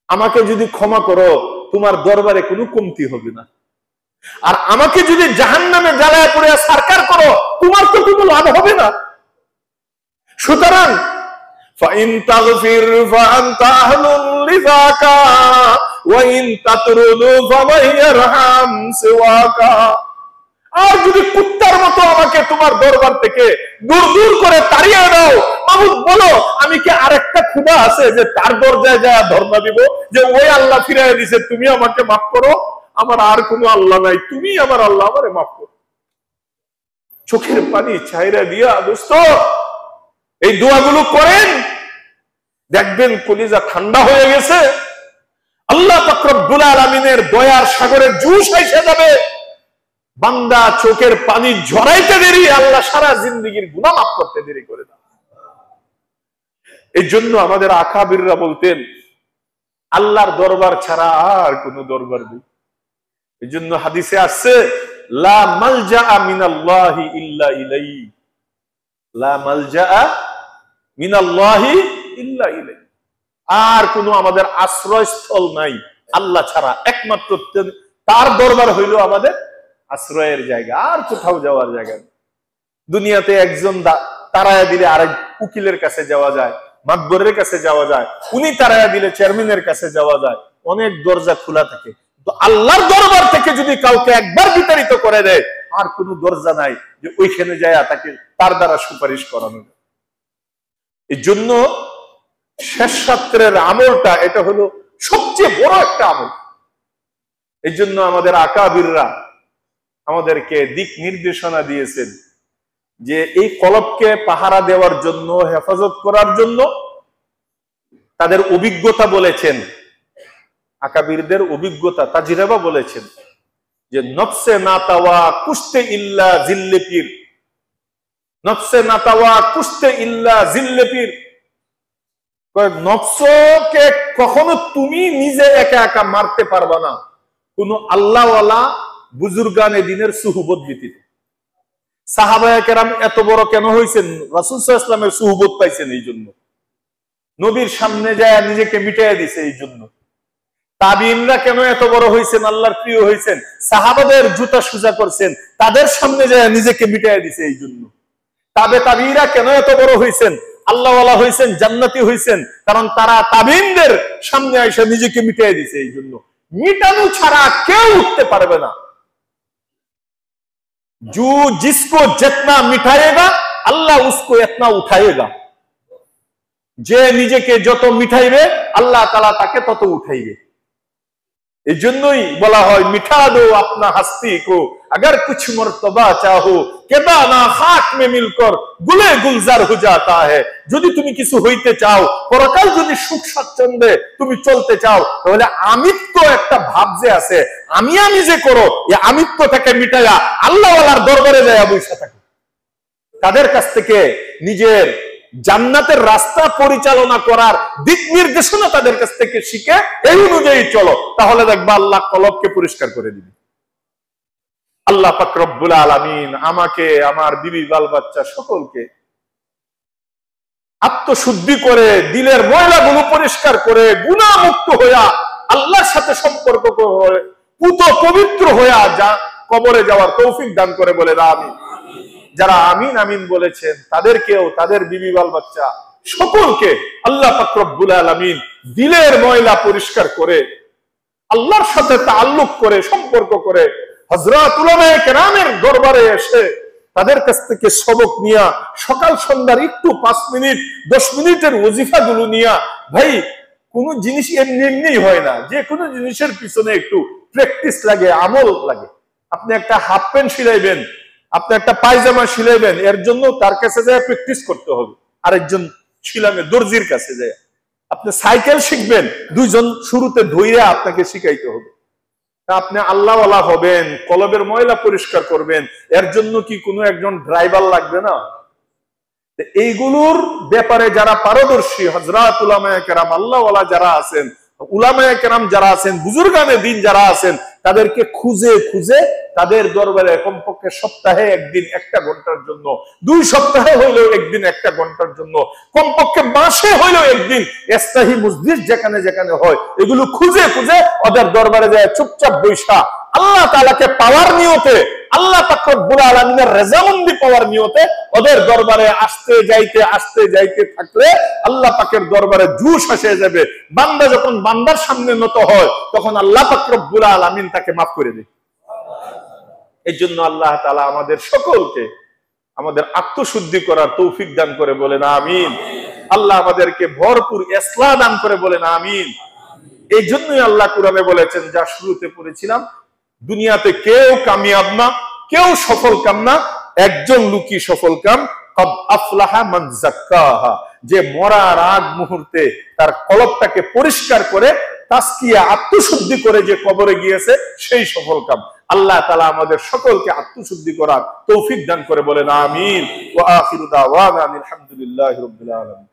আমাকে যদি ক্ষমা করো তোমার দরবারে কোনো কমতি হবে না, আর আমাকে যদি জাহান্নামে জ্বালায় পড়ে সরকার করো তোমার তো কোনো লাভ হবে না। সুতরাং ফাইন তাগফির ফাআনতা আহলুন লিযাকা ওয়াইন তাতরুদু ফামান ইয়ারহাম সিওয়াকা। আর যদি কুত্তার মতো আমাকে তোমার দরবার থেকে দূর দূর করে তাড়িয়ে দাও, মাবুদ বলো আমি কি আরেকটা খোদা আছে যে তার দরজায় যায় ধর্ণা দিব যে ওই আল্লাহ ফিরাইয়া দিছে, তুমি আমাকে মাফ করো, আমার আর কোনো আল্লাহ নাই, তুমি আমার আল্লাহ, আমারে মাফ করো। চোখের পানি ছাইরা দিয়া দোস্ত এই দোয়াগুলো করেন, দেখবেন কলিজা ঠান্ডা হয়ে গেছে। আল্লাহ পাক রব্বুল আলামিনের দয়ার সাগরের জুস এসে যাবে। বান্দা চোখের পানি ঝরাইতে দেরি, আল্লাহ সারা জিন্দেগীর গুনাহ মাফ করতে দেরি করে দেন। এই জন্য আমাদের আকাবিররা বলতেন আল্লাহর দরবার ছাড়া আর কোন দরবার নেই। এই জন্য হাদিসে আসছে লা মালজা মিনাল্লাহি ইল্লা ইলাইহি, লা মালজা মিনাল্লাহি ইল্লা ইলাইহি। আর কোন আমাদের আশ্রয়স্থল নাই আল্লাহ ছাড়া, একমাত্র তার দরবার হইল আমাদের আশ্রয়ের জায়গা, আর কোথাও যাওয়ার জায়গা নেই। দুনিয়াতে একজন তারায়া দিলে আরেক উকিলের কাছে যাওয়া যায়, মাতবরের কাছে যাওয়া যায়, উনি তারায়া দিলে চেয়ারম্যানের কাছে যাওয়া যায়, অনেক দরজা খোলা থাকে। তো আল্লাহর দরবার থেকে যদি কাউকে একবার বিতাড়িত করে দেয়, আর কোন দরজা নাই যে ওইখানে যায় তাকে তার দ্বারা সুপারিশ করানো যায়। এই জন্য শেষ রাত্রের আমলটা এটা হলো সবচেয়ে বড় একটা আমল। এই জন্য আমাদের আকাবিররা আমাদেরকে দিক নির্দেশনা দিয়েছেন যে এই কলবকে পাহারা দেওয়ার জন্য, হেফাজত করার জন্য তাদের অভিজ্ঞতা বলেছেন, আকাবিরদের অভিজ্ঞতা তাজরিবা বলেছেন যে নফসে নাতাওয়া কুশতে ইল্লা জিল্লে পীর, নফসে নাতাওয়া কুশতে ইল্লা জিল্লে পীর। নফসকে কখনো তুমি নিজে একা একা মারতে পারবা না, কোন আল্লাহওয়ালা বুজুর্গানে দিনের সুহবত ব্যতীত। সাহাবায়ে কেরাম এত বড় কেন হয়েছেন? রাসূল সাল্লাল্লাহু আলাইহি ওয়াসাল্লামের সুহবত পাইছেন এই জন্য। নবীর সামনে যায় নিজেকে মিটাইয়া দিছে এই জন্য। তাবিঈনরা কেন এত বড় হয়েছেন, আল্লাহর প্রিয় হয়েছেন? সাহাবাদের জুতা সোজা করছেন, তাদের সামনে যায় নিজেকে মিটাইয়া দিছে এই জন্য। তাবিঈরা কেন এত বড় হয়েছেন, আল্লাহওয়ালা হয়েছেন, জান্নাতি হয়েছেন? কারণ তারা তাবিঈনদের সামনে এসে নিজেকে মিটাইয়া দিছে এই জন্য। মিটানো ছাড়া কেউ উঠতে পারবে না। जो जिसको जितना मिठाएगा अल्लाह उसको इतना उठाएगा। যে নিজেকে যত মিঠাইবে আল্লাহ তাআলা তাকে তত উঠাইবে। এই জন্যই বলা হয় মিঠা দো আপনা হস্তি কো अगर कुछ मर्तबा चाहो केदा ना खाक में मिलकर गुले गुलजार हो जाता है। যদি তুমি কিছু হইতে চাও, পরকাল যদি সুখ স্বাচ্ছন্দ্যে তুমি চলতে চাও, তাহলে আমিত্ব একটা ভাব যে আছে, আমি যে করো, এই আমিত্বটাকে মিটায়া আল্লাহওয়ালার দরবারে যায় বসে থাকো। তাদের কাছ থেকে নিজের জান্নাতের রাস্তা পরিচালনা করার দিক নির্দেশনা তাদের কাছ থেকে শিখে এই অনুযায়ী চলো, তাহলে দেখবা আল্লাহ কলবকে পরিষ্কার করে দিবে। আল্লাহ পাক রব্বুল আলামিন আমাকে, আমার বিবি, বাল বাচ্চা সকলকে আত্মশুদ্ধি করে দিলের ময়লাগুলো পরিষ্কার করে গুনাহ মুক্ত হইয়া আল্লাহর সাথে সম্পর্ক করে পুত পবিত্র হইয়া যা কবরে যাওয়ার তৌফিক দান করে বলে আমিন। যারা আমিন আমিন বলেছেন তাদেরকেও, তাদের বিবি, বাল বাচ্চা সকলকে আল্লাহ পাক রব্বুল আলামিন দিলের ময়লা পরিষ্কার করে আল্লাহর সাথে তাআল্লুক করে সম্পর্ক করে হযরত উলামায়ে কেরামের দরবারে এসে তাদের কাছ থেকে সবক নিয়া সকাল সন্ধ্যার একটু 5 মিনিট 10 মিনিটের ওজিফাগুলো নিয়া, ভাই কোন জিনিস এমনি এমনি হয় না, যে কোনো জিনিসের পিছনে একটু প্র্যাকটিস লাগে, আমল লাগে। আপনি একটা হাফ প্যান্ট সিলাইবেন, আপনি একটা পায়জামা সিলাইবেন, এর জন্য তার কাছে যায় প্র্যাকটিস করতে হবে। আরেকজন শিলামে দর্জির কাছে যায়। আপনি সাইকেল শিখবেন, দুইজন শুরুতে ধইরা আপনাকে শিখাইতে হবে। আপনি আল্লাহওয়ালা হবেন, কলবের ময়লা পরিষ্কার করবেন, এর জন্য কি কোনো একজন ড্রাইভার লাগবে না? এইগুলোর ব্যাপারে যারা পারদর্শী, হযরত উলামায়ে কেরাম, আল্লাহওয়ালা যারা আছেন, উলামায়ে কেরাম যারা আছেন, বুজুর্গানে দিন যারা আছেন, তাদেরকে খুঁজে খুঁজে তাদের দরবারে কমপক্ষে সপ্তাহে একদিন 1 ঘন্টার জন্য, 2 সপ্তাহে হইলেও একদিন 1 ঘন্টার জন্য, কমপক্ষে মাসে হইলেও একদিন ইস্তাহি মজলিস যেখানে যেখানে হয়, এগুলো খুঁজে খুঁজে ওদের দরবারে যায় চুপচাপ বৈশা আল্লাহ তাআলাকে পাওয়ার নিয়তে আল্লাহ পাক রব্বুল আলামিনের রেজামন্দি পাওয়ার নিয়তে ওদের দরবারে আসতে যাইতে থাকলে আল্লাহ পাকের দরবারে জুশ এসে যাবে। বান্দা যখন বান্দার সামনে নত হয় তখন আল্লাহ পাক রব্বুল আলামিন তাকে মাফ করে দেয়। এই জন্য আল্লাহ তাআলা আমাদের সকলকে আমাদের আত্মশুদ্ধি করার তৌফিক দান করে বলেন আমিন। আল্লাহ আমাদেরকে ভরপুর ইসলাহ দান করে বলেন আমিন। এই জন্যই আল্লাহ কোরআনে বলেছেন, যা শুরুতে পড়েছিলাম, দুনিয়াতে কেউ কামিয়াব না, কেউ সফল কাম না, একজন লোকই সফল কাম, কদ আফলাহা মান যাক্কাহা, যে মরার আগ মুহূর্তে তার কলবটাকে পরিষ্কার করে তাসকিয়া আত্মশুদ্ধি করে যে কবরে গিয়েছে সেই সফল কাম। আল্লাহ তাআলা আমাদের সকলকে আত্মশুদ্ধি করার তৌফিক দান করে বলেন আমিন। ওয়া আখিরু দাওয়ানা আলহামদুলিল্লাহি রাব্বিল আলামিন।